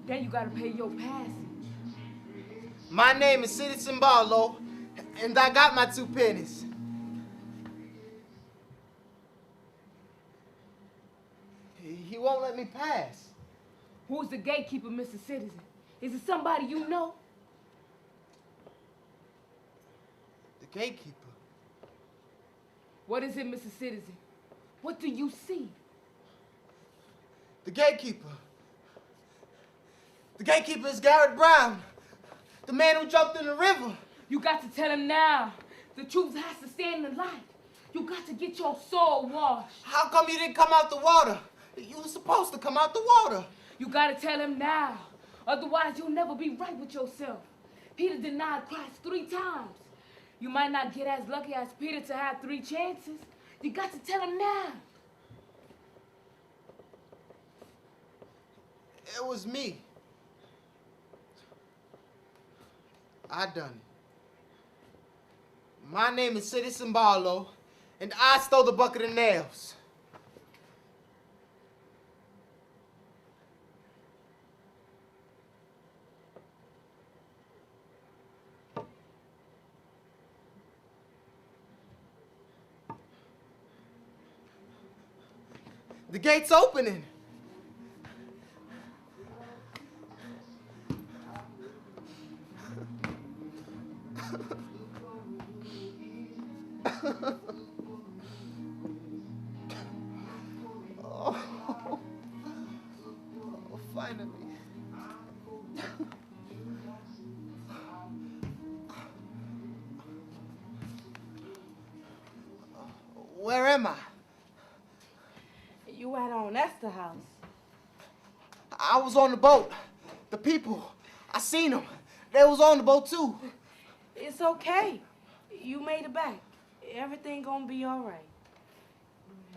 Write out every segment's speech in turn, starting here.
Then you gotta pay your passage. My name is Citizen Barlow, and I got my 2 pennies. He won't let me pass. Who's the gatekeeper, Mr. Citizen? Is it somebody you know? The gatekeeper. What is it, Mr. Citizen? What do you see? The gatekeeper. The gatekeeper is Garrett Brown, the man who jumped in the river. You got to tell him now. The truth has to stand in the light. You got to get your soul washed. How come you didn't come out the water? You were supposed to come out the water. You got to tell him now. Otherwise, you'll never be right with yourself. Peter denied Christ 3 times. You might not get as lucky as Peter to have 3 chances. You got to tell him now. It was me. I done it. My name is Citizen Barlow, and I stole the bucket of nails. The gate's opening. Oh, finally. Where am I? You at on Esther's house. I was on the boat. The people, I seen them. They was on the boat too. It's okay. You made it back. Everything gonna be all right.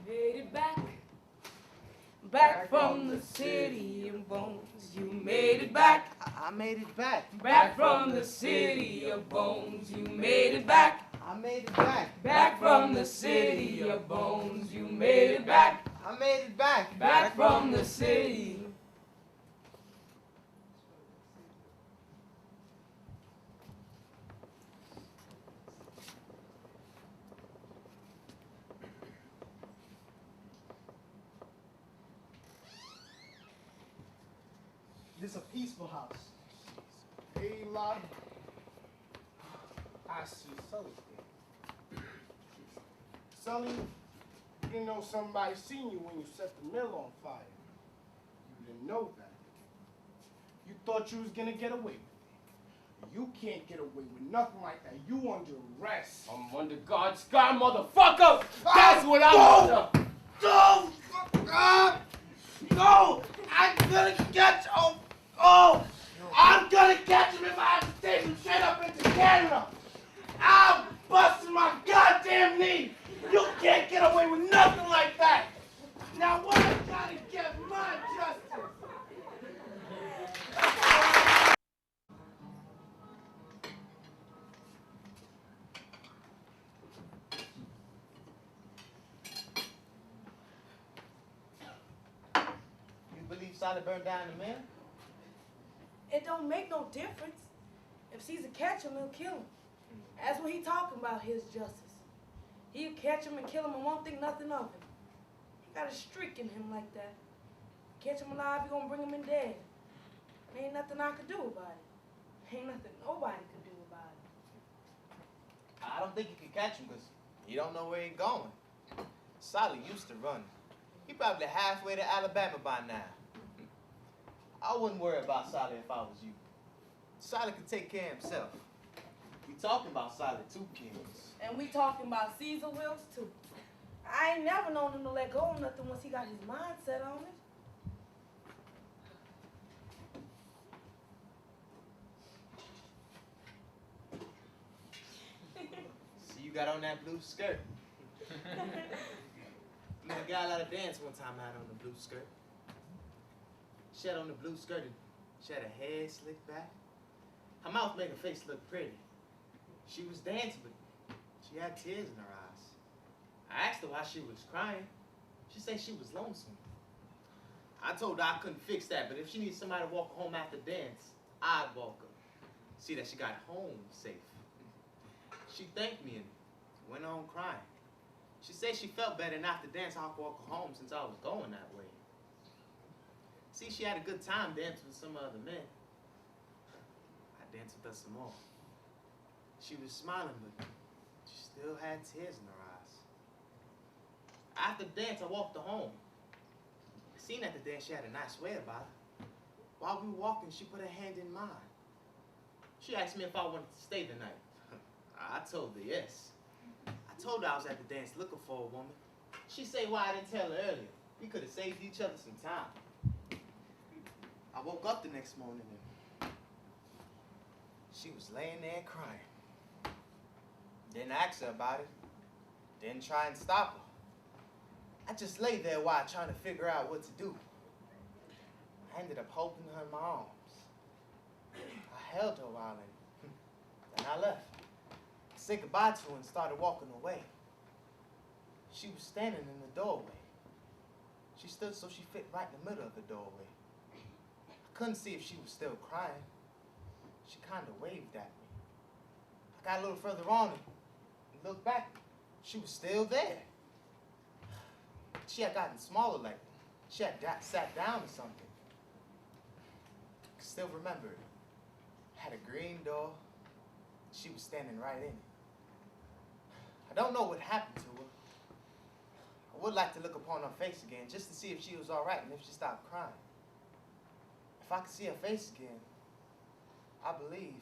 Made it back. Back from the city of bones. You made it back. I made it back. Back from the city of bones. You made it back. I made it back. Back from the city of bones. You made it back. I made it back. Back from the city. This is a peaceful house. Hey, Lottie. I see Sully there. Sully, you didn't know somebody seen you when you set the mill on fire. You didn't know that. You thought you was gonna get away with it. You can't get away with nothing like that. You under arrest. I'm under God's sky, motherfucker! That's what I'm under! No! No! I'm gonna catch him! Oh! I'm gonna catch him if I have to take him straight up into Canada! I'm busting my goddamn knee! You can't get away with nothing like that! Now what I gotta get my justice! You believe Sally burned down the mill? It don't make no difference. If Caesar catch him, he'll kill him. That's what he talking about, his justice. He'll catch him and kill him and won't think nothing of him. He got a streak in him like that. Catch him alive, he gonna bring him in dead. Ain't nothing I could do about it. Ain't nothing nobody could do about it. I don't think you can catch him because you don't know where he's going. Sally used to run. He probably halfway to Alabama by now. I wouldn't worry about Sally if I was you. Sally can take care of himself. We talking about Sally too, kids. And we talking about Caesar Wills too. I ain't never known him to let go of nothing once he got his mind set on it. See, you got on that blue skirt. Man, a guy at a dance one time had on the blue skirt. She had on the blue skirt and she had her hair slicked back. Her mouth made her face look pretty. She was dancing, but she had tears in her eyes. I asked her why she was crying. She said she was lonesome. I told her I couldn't fix that, but if she needs somebody to walk her home after dance, I'd walk her. See that she got home safe. She thanked me and went on crying. She said she felt better, and after dance I could walk her home since I was going that way. See, she had a good time dancing with some other men. I danced with her some more. She was smiling, but she still had tears in her eyes. After the dance, I walked her home. I seen at the dance she had a nice way about her. While we were walking, she put her hand in mine. She asked me if I wanted to stay the night. I told her yes. I told her I was at the dance looking for a woman. She said, why I didn't tell her earlier. We could have saved each other some time. I woke up the next morning and she was laying there crying. Didn't ask her about it. Didn't try and stop her. I just lay there a while trying to figure out what to do. I ended up holding her in my arms. I held her a while and then I left. I said goodbye to her and started walking away. She was standing in the doorway. She stood so she fit right in the middle of the doorway. I couldn't see if she was still crying. She kind of waved at me. I got a little further on and looked back. She was still there. She had gotten smaller, like she had sat down or something. I can still remember it. Had a green door. She was standing right in it. I don't know what happened to her. I would like to look upon her face again just to see if she was all right and if she stopped crying. If I could see her face again, I believe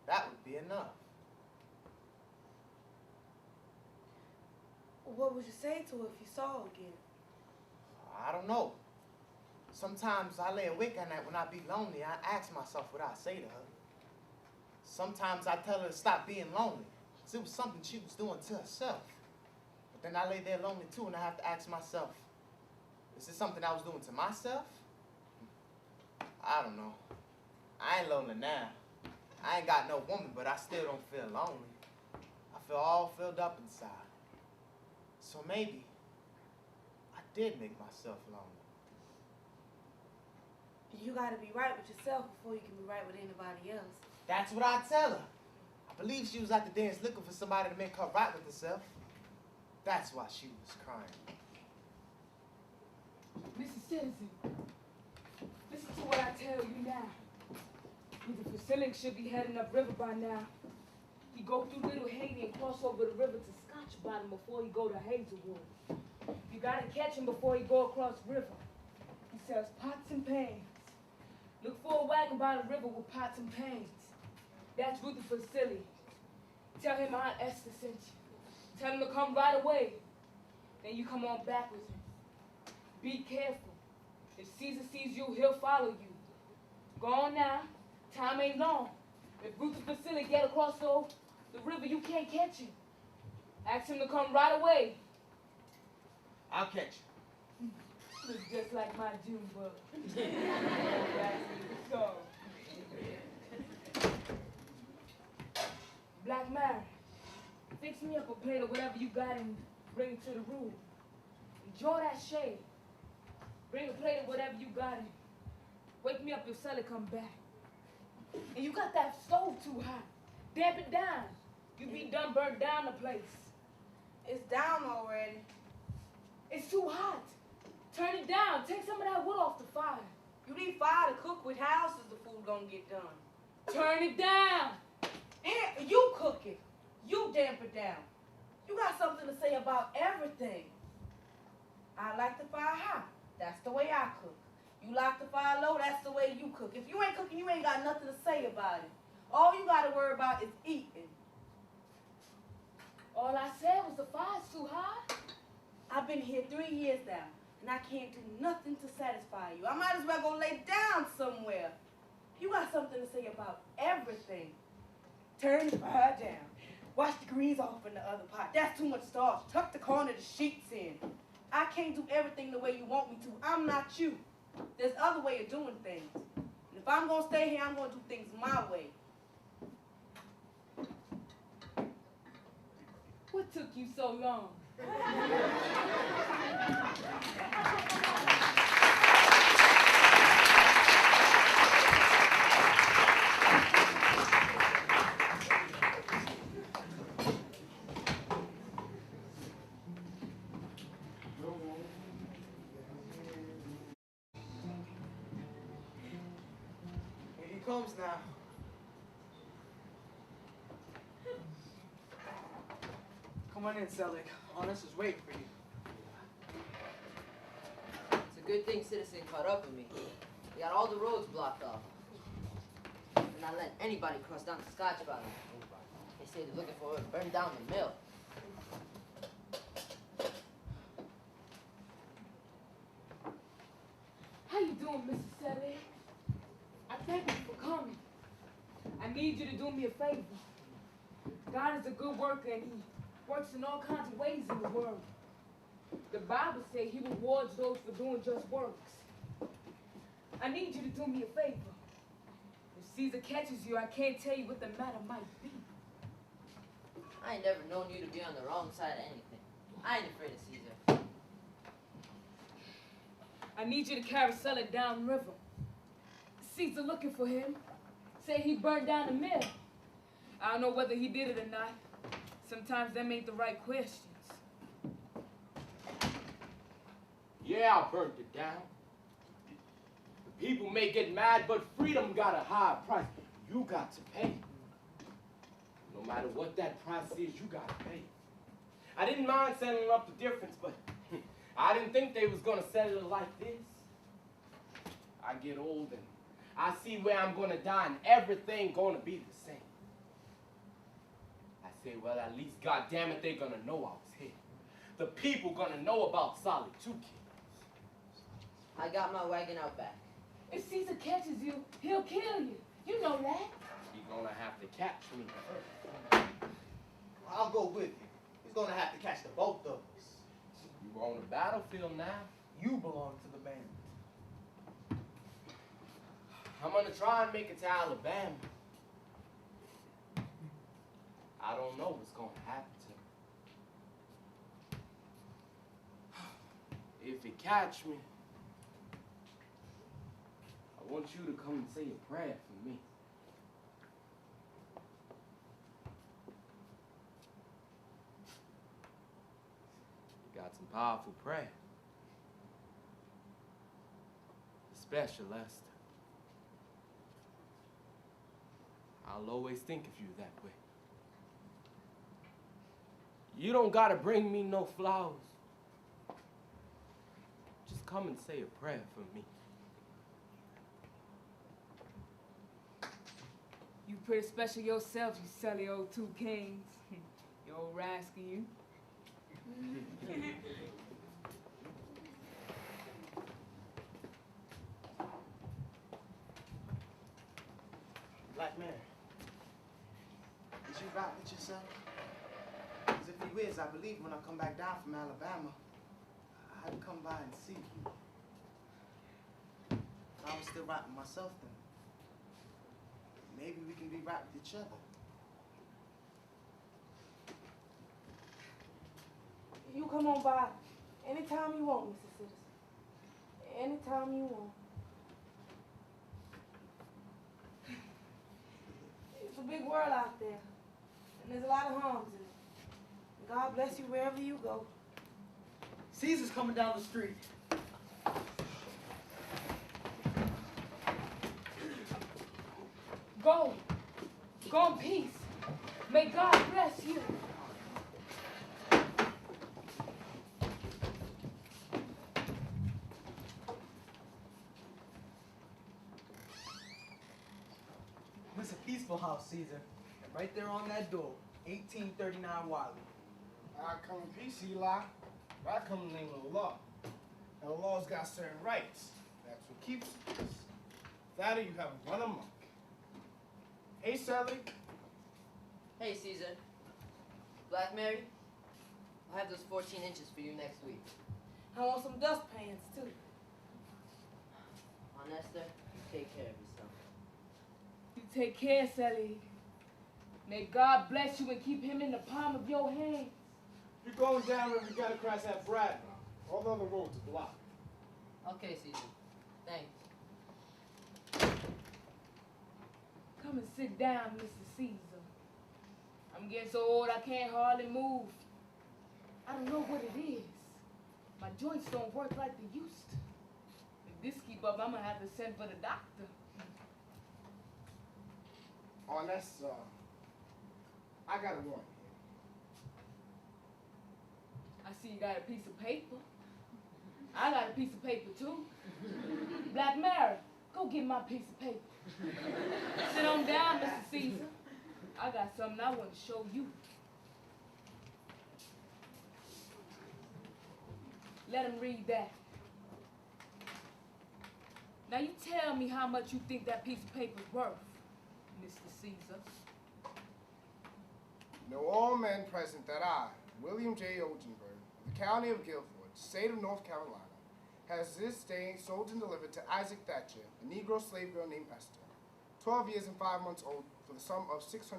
that would be enough. What would you say to her if you saw her again? I don't know. Sometimes I lay awake at night when I be lonely. I ask myself what I say to her. Sometimes I tell her to stop being lonely. Because it was something she was doing to herself. But then I lay there lonely too and I have to ask myself, is this something I was doing to myself? I don't know. I ain't lonely now. I ain't got no woman, but I still don't feel lonely. I feel all filled up inside. So maybe I did make myself lonely. You gotta be right with yourself before you can be right with anybody else. That's what I tell her. I believe she was at the dance looking for somebody to make her right with herself. That's why she was crying. Mrs. Citizen, listen to what I tell you now. Rutherford Silling should be heading upriver by now. He go through Little Haiti and cross over the river to Scotch Bottom before he go to Hazelwood. You gotta catch him before he go across river. He sells pots and pans. Look for a wagon by the river with pots and pans. That's Rutherford Silling. Tell him Aunt Esther sent you. Tell him to come right away. Then you come on back with him. Be careful. If Caesar sees you, he'll follow you. Go on now. Time ain't long. If Rutherford Silling get across the river, you can't catch him. Ask him to come right away. I'll catch you. Looks just like my June bug. So, Black Mary, fix me up a plate of whatever you got and bring it to the room. Enjoy that shade. Bring a plate of whatever you got and wake me up if Sully come back. And you got that stove too hot. Damp it down. You be done burnt down the place. It's down already. It's too hot. Turn it down. Take some of that wood off the fire. You need fire to cook with. How else is the food gonna get done? Turn it down. And you cook it. You damp it down. You got something to say about everything. I like the fire hot. That's the way I cook. You like the fire low, that's the way you cook. If you ain't cooking, you ain't got nothing to say about it. All you gotta worry about is eating. All I said was the fire's too hot. I've been here 3 years now, and I can't do nothing to satisfy you. I might as well go lay down somewhere. You got something to say about everything. Turn the fire down. Wash the greens off in the other pot. That's too much starch. Tuck the corner of the sheets in. I can't do everything the way you want me to. I'm not you. There's other way of doing things. And if I'm going to stay here, I'm going to do things my way. What took you so long? Here he comes now. Come on in, Selig. Honest is waiting for you. It's a good thing Citizen caught up with me. We got all the roads blocked off. They're not letting anybody cross down the Scotch Valley. They say they're looking for it to burn down the mill. How you doing, Mr. Selig? I thank you for coming. I need you to do me a favor. God is a good worker and he works in all kinds of ways in the world. The Bible says he rewards those for doing just works. I need you to do me a favor. If Caesar catches you, I can't tell you what the matter might be. I ain't never known you to be on the wrong side of anything. I ain't afraid of Caesar. I need you to carry Selig downriver. Caesar looking for him. Say he burned down the mill. I don't know whether he did it or not. Sometimes them ain't the right questions. Yeah, I burnt it down. The people may get mad, but freedom got a high price. You got to pay. No matter what that price is, you got to pay. I didn't mind settling up the difference, but I didn't think they was going to settle it like this. I get old and I see where I'm going to die and everything going to be the same. I say, well, at least, goddammit, they're going to know I was here. The people going to know about Solid 2 Kids. I got my wagon out back. If Caesar catches you, he'll kill you. You know that. He's going to have to catch me first. I'll go with you. He's gonna have to catch the both of us. You on the battlefield now. You belong to the band. I'm gonna try and make it to Alabama. I don't know what's gonna happen to me. If it catch me, I want you to come and say a prayer for me. You got some powerful prayer. Especially Lester. I'll always think of you that way. You don't gotta bring me no flowers. Just come and say a prayer for me. You pretty special yourself, you silly old 2 Kings. You old rascal, you. Black man, is you right with yourself? Because if you is, I believe when I come back down from Alabama, I'd come by and see you. If I was still right with myself then, maybe we can be right with each other. You come on by anytime you want, Mr. Citizen. Anytime you want. It's a big world out there, and there's a lot of harms in it. God bless you wherever you go. Caesar's coming down the street. Go. Go in peace. May God bless you. This is a peaceful house, Caesar. And right there on that door, 1839 Wiley. I come in peace, Eli. But I come in the name of the law. And the law's got certain rights. That's what keeps us. Without it, you haven't run amok. Hey, Sally. Hey, Caesar. Black Mary, I'll have those 14 inches for you next week. I want some dust pans, too. Aunt Esther, take care of yourself. You take care, Sally. May God bless you and keep him in the palm of your hands. You're going down river, you gotta cross that Brad. All the other roads are blocked. Okay, Caesar. Thanks. Come and sit down, Mr. Caesar. I'm getting so old I can't hardly move. I don't know what it is. My joints don't work like they used to. If this keep up, I'm gonna have to send for the doctor. Oh, and that's, I got a warrant I see you got a piece of paper. I got a piece of paper too. Black Mary, go get my piece of paper. Sit on down, Mr. Caesar. I got something I want to show you. Let him read that. Now you tell me how much you think that piece of paper's worth, Mr. Caesar. Know all men present that I, William J. Ogenberg, of the county of Guilford, state of North Carolina, has this day sold and delivered to Isaac Thatcher, a Negro slave girl named Esther, 12 years and 5 months old, for the sum of $607.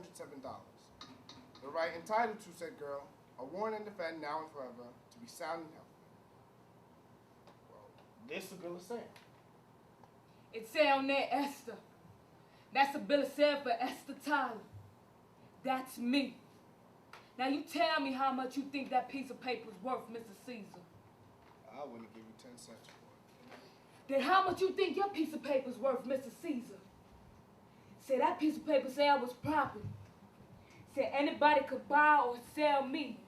The right entitled to said girl, a warrant and defend now and forever, to be sound and healthy. Well, this is the bill of sale. It say on there, Esther. That's a bill of sale for Esther Tyler. That's me. Now you tell me how much you think that piece of paper's worth, Mr. Caesar. I wouldn't give you 10 cents for it. Then how much you think your piece of paper's worth, Mr. Caesar? Say that piece of paper say I was property. Say anybody could buy or sell me.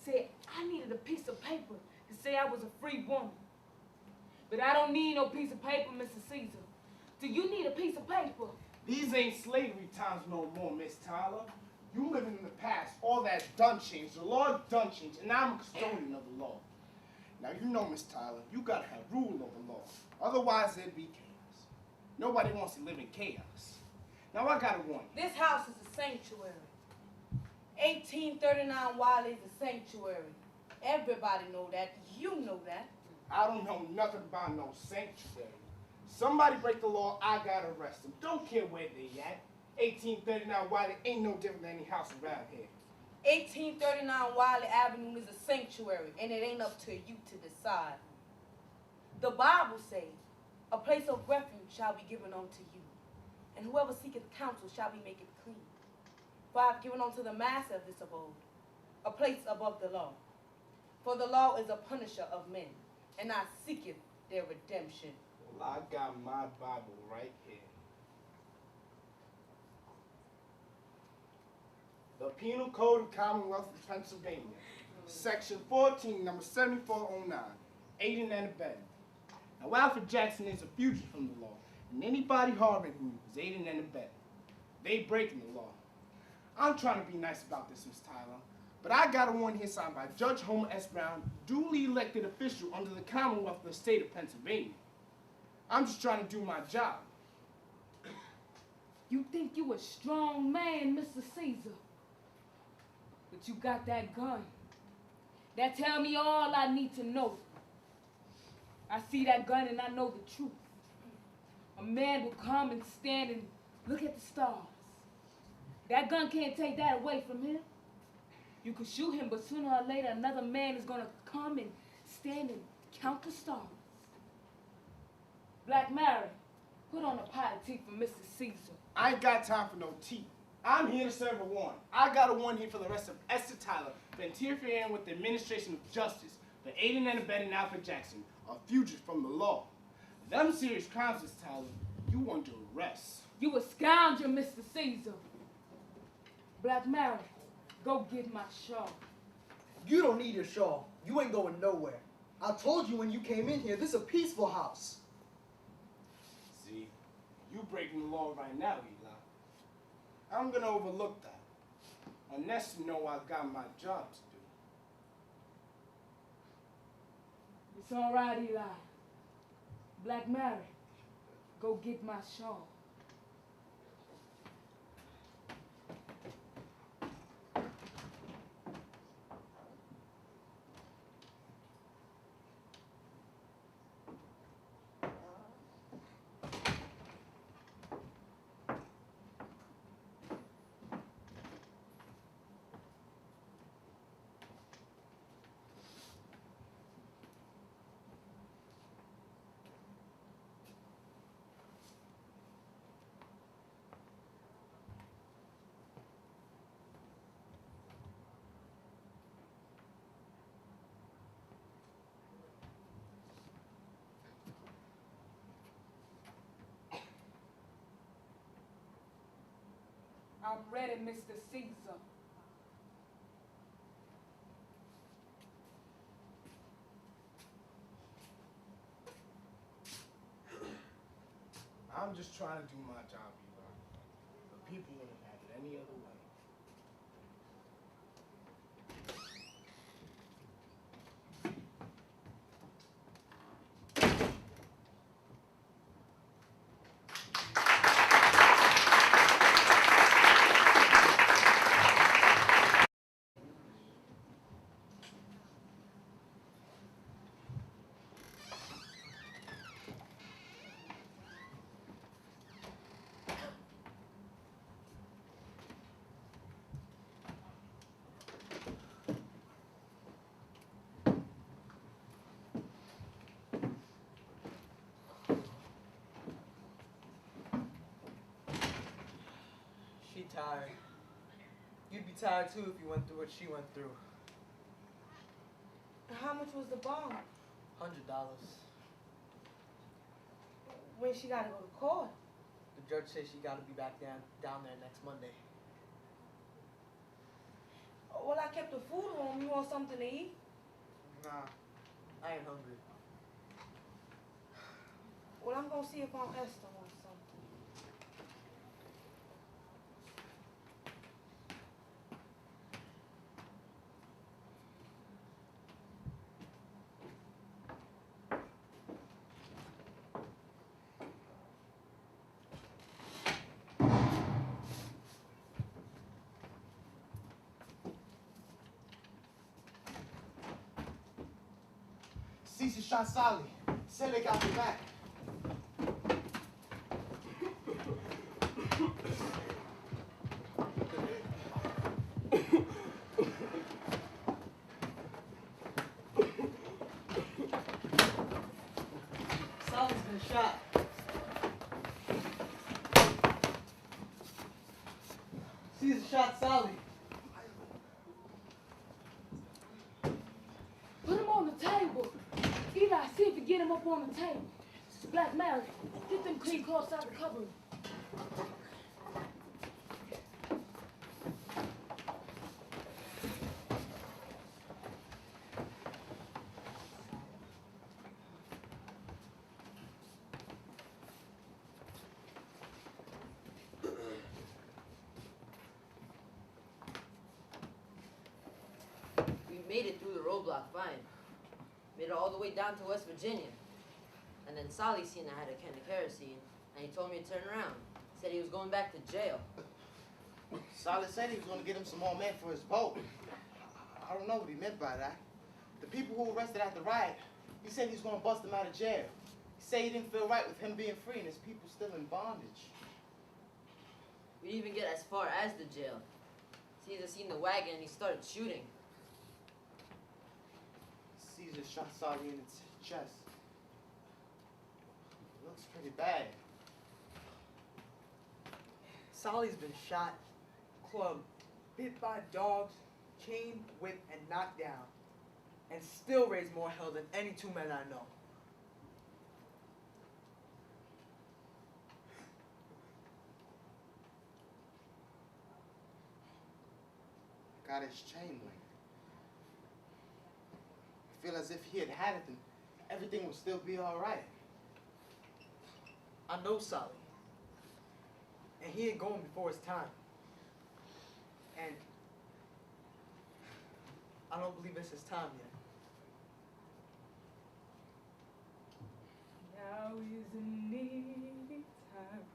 Say I needed a piece of paper to say I was a free woman. But I don't need no piece of paper, Mr. Caesar. Do you need a piece of paper? These ain't slavery times no more, Miss Tyler. You living in the past. All that done changed. The law done changed, and I'm a custodian of the law. Now, you know, Miss Tyler, you gotta have rule of the law. Otherwise, there'd be chaos. Nobody wants to live in chaos. Now, I got a warning. This house is a sanctuary. 1839 Wiley is a sanctuary. Everybody know that. You know that. I don't know nothing about no sanctuary. Somebody break the law, I gotta arrest them. Don't care where they at. 1839 Wiley ain't no different than any house around here. 1839 Wiley Avenue is a sanctuary, and it ain't up to you to decide. The Bible says, a place of refuge shall be given unto you, and whoever seeketh counsel shall be made clean. For I have given unto the master of this abode a place above the law. For the law is a punisher of men, and I seeketh their redemption. Well, I got my Bible right here. The Penal Code of Commonwealth of Pennsylvania, Section 14, number 7409, aiding and abetting. Now, Alfred Jackson is a fugitive from the law, and anybody harboring him is aiding and abetting. They breaking the law. I'm trying to be nice about this, Miss Tyler, but I got a warrant here signed by Judge Homer S. Brown, duly elected official under the Commonwealth of the state of Pennsylvania. I'm just trying to do my job. You think you a strong man, Mr. Caesar. But you got that gun. That tell me all I need to know. I see that gun and I know the truth. A man will come and stand and look at the stars. That gun can't take that away from him. You could shoot him, but sooner or later another man is gonna come and stand and count the stars. Black Mary, put on a pot of tea for Mr. Caesar. I ain't got time for no tea. I'm here to serve a warrant. I got a warrant here for the rest of Esther Tyler for interfering with the administration of justice, for aiding and abetting Alfred Jackson, a fugitive from the law. Them serious crimes, Miss Tyler, you under arrest. You a scoundrel, Mr. Caesar. Black Mary, go get my shawl. You don't need your shawl. You ain't going nowhere. I told you when you came in here, this is a peaceful house. See, you breaking the law right now, Eli. I'm gonna overlook that. Unless you know I got my job to do. It's all right, Eli. Black Mary, go get my shawl. I'm ready, Mr. Caesar. I'm just trying to do my job, Eli. But people would have had it any other way. She tired. You'd be tired too if you went through what she went through. How much was the bond? $100. When she gotta go to court? The judge says she gotta be back down there next Monday. Well, I kept the food warm. You want something to eat? Nah, I ain't hungry. Well, I'm gonna see if Aunt Esther wants something. Caesar shot Sally. Said they got me back. Sally's been shot. Caesar shot Sally. Put him on the table. Eli, see if you get him up on the table. Black Mary, get them clean clothes out of the cupboard. We made it through the roadblock fine. Made it all the way down to West Virginia. And then Sally seen I had a can of kerosene, and he told me to turn around. Said he was going back to jail. Sally said he was going to get him some more men for his boat. I don't know what he meant by that. The people who arrested at the riot, he said he was going to bust them out of jail. He said he didn't feel right with him being free and his people still in bondage. We didn't even get as far as the jail. Caesar seen the wagon and he started shooting. Caesar shot Sally in its chest. It looks pretty bad. Sally's been shot, clubbed, bit by dogs, chained, whipped, and knocked down. And still raised more hell than any two men I know. Got his chain link. I feel as if he had it, then everything would still be all right. I know Sally. And he ain't going before his time. And I don't believe it's his time yet. Now is a needy time.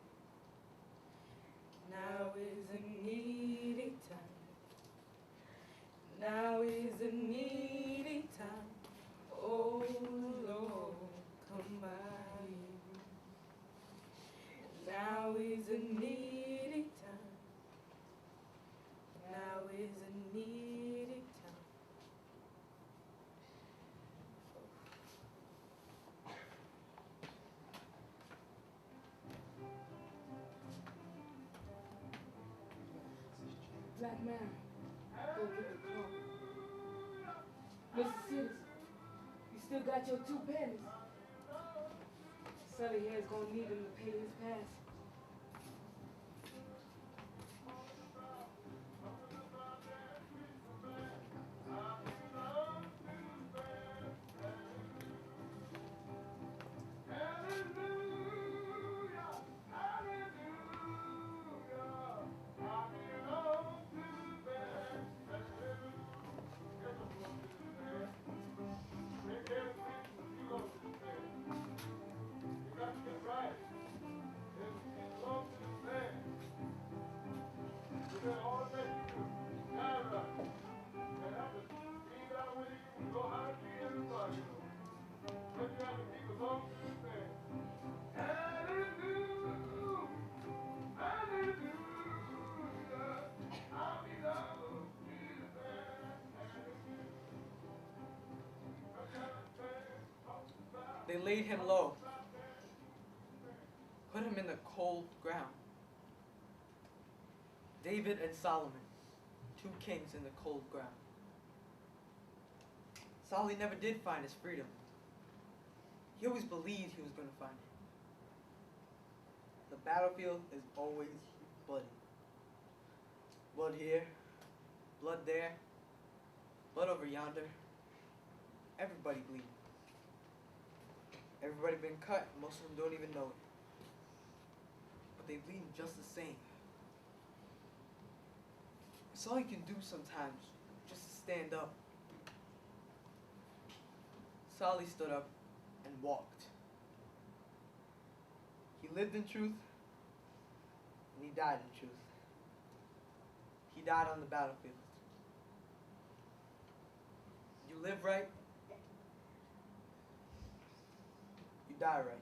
Now is a needy time. Now is a needy time. Oh Lord, come by. Now is a needy time. Now is a needy time. Black man, go get the car. Mr. Citizen, you still got your 2 pennies. Sully here's gonna need him to pay his pass. They laid him low, put him in the cold ground. David and Solomon, 2 kings in the cold ground. Solly never did find his freedom. He always believed he was going to find it. The battlefield is always bloody. Blood here, blood there, blood over yonder. Everybody bleeding. Everybody been cut, most of them don't even know it. But they bleed just the same. It's all you can do sometimes, just to stand up. Solly stood up and walked. He lived in truth, and he died in truth. He died on the battlefield. You live right, you die right.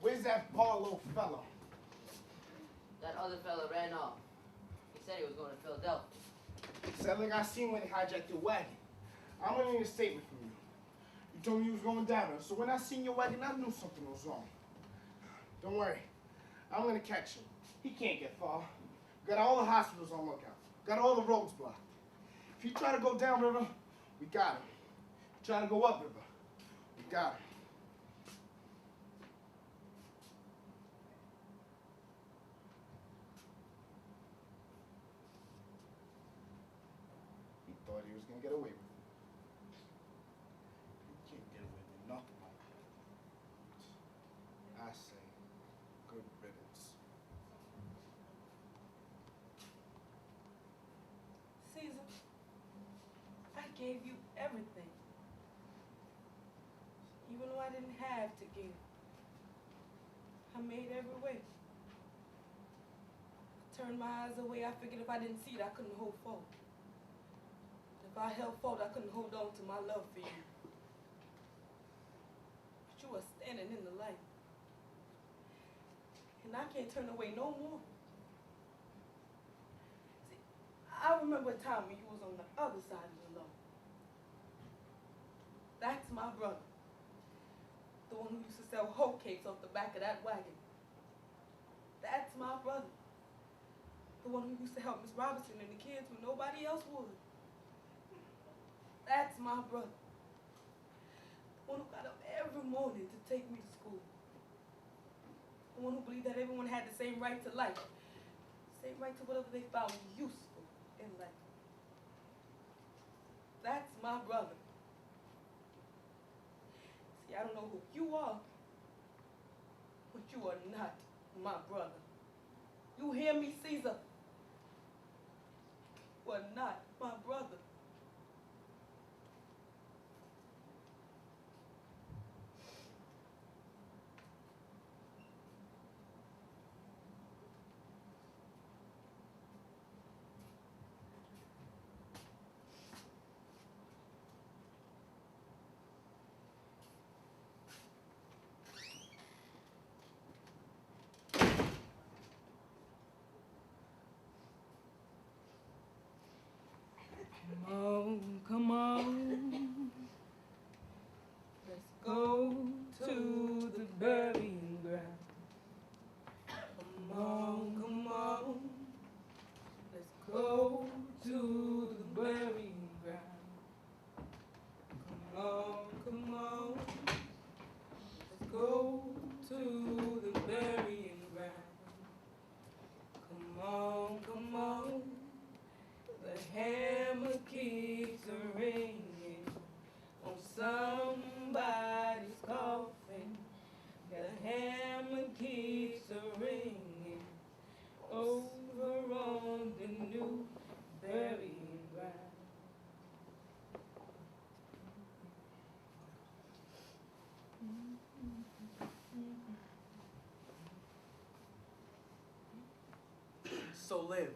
Where's that Barlow fellow? That other fella ran off. He said he was going to Philadelphia. Said like I seen when they hijacked your wagon. I'm gonna need a statement from you. You told me you was going down there, so when I seen your wagon, I knew something was wrong. Don't worry, I'm gonna catch him. He can't get far. Got all the hospitals on lookout. Got all the roads blocked. If you try to go downriver, we got him. If you try to go upriver, we got him. He thought he was gonna get away with it. You can't get away with nothing like that. I say, good riddance. Caesar, I gave you everything. Even though I didn't have to give. I made every way. I turned my eyes away. I figured if I didn't see it, I couldn't hold forth. If I held forth, I couldn't hold on to my love for you. But you were standing in the light. And I can't turn away no more. See, I remember a time when you was on the other side of the law. That's my brother. The one who used to sell hoe cakes off the back of that wagon. That's my brother. The one who used to help Miss Robinson and the kids when nobody else would. That's my brother. The one who got up every morning to take me to school. The one who believed that everyone had the same right to life. Same right to whatever they found useful in life. That's my brother. See, I don't know who you are, but you are not my brother. You hear me, Caesar? You are not my brother. Come on, let's go to the burying ground. Come on, let's go to the burying ground. Come on, let's go to the burying ground. Come on. The hammer keeps ringing on somebody's coffin. The hammer keeps ringing over on the new burying ground. So live.